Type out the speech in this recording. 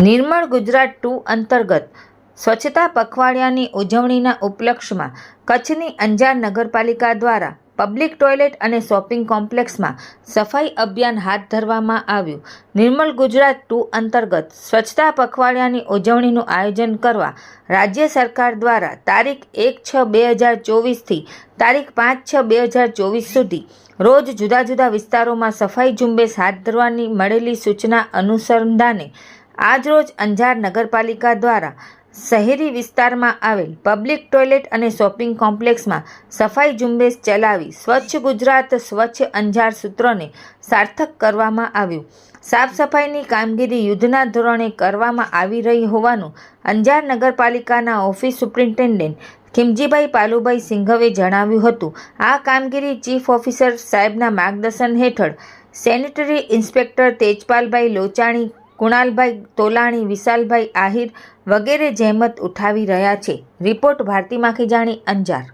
નિર્મળ ગુજરાત 2 અંતર્ગત સ્વચ્છતા પખવાડિયાની ઉજવણીના ઉપલક્ષમાં કચ્છની અંજાર નગરપાલિકા દ્વારા પબ્લિક ટોયલેટ અને શોપિંગ કોમ્પ્લેક્સમાં સફાઈ અભિયાન હાથ ધરવામાં આવ્યું. નિર્મળ ગુજરાત 2 અંતર્ગત સ્વચ્છતા પખવાડિયાની ઉજવણીનું આયોજન કરવા રાજ્ય સરકાર દ્વારા તારીખ 1/6/2024 થી તારીખ 5/6/2024 સુધી રોજ જુદા જુદા વિસ્તારોમાં સફાઈ ઝુંબેશ હાથ ધરવાની મળેલી સૂચના અનુસંધાને આજરોજ અંજાર નગરપાલિકા દ્વારા શહેરી વિસ્તારમાં આવેલ પબ્લિક ટોયલેટ અને શોપિંગ કોમ્પ્લેક્સમાં સફાઈ ઝુંબેશ ચલાવી સ્વચ્છ ગુજરાત સ્વચ્છ અંજાર સૂત્રને સાર્થક કરવામાં આવ્યું. સાફ સફાઈની કામગીરી યુદ્ધના ધોરણે કરવામાં આવી રહી હોવાનું અંજાર નગરપાલિકાના ઓફિસ સુપ્રિન્ટેન્ડન્ટ ખીમજીભાઈ પાલુભાઈ સિંઘવે જણાવ્યું હતું. આ કામગીરી ચીફ ઓફિસર સાહેબના માર્ગદર્શન હેઠળ સેનિટરી ઇન્સ્પેક્ટર તેજપાલભાઈ લોચાણી, કુણાલભાઈ તોલાણી, વિશાલભાઈ આહિર વગેરે જહેમત ઉઠાવી રહ્યા છે. રિપોર્ટ ભારતી માખીજાણી, અંજાર.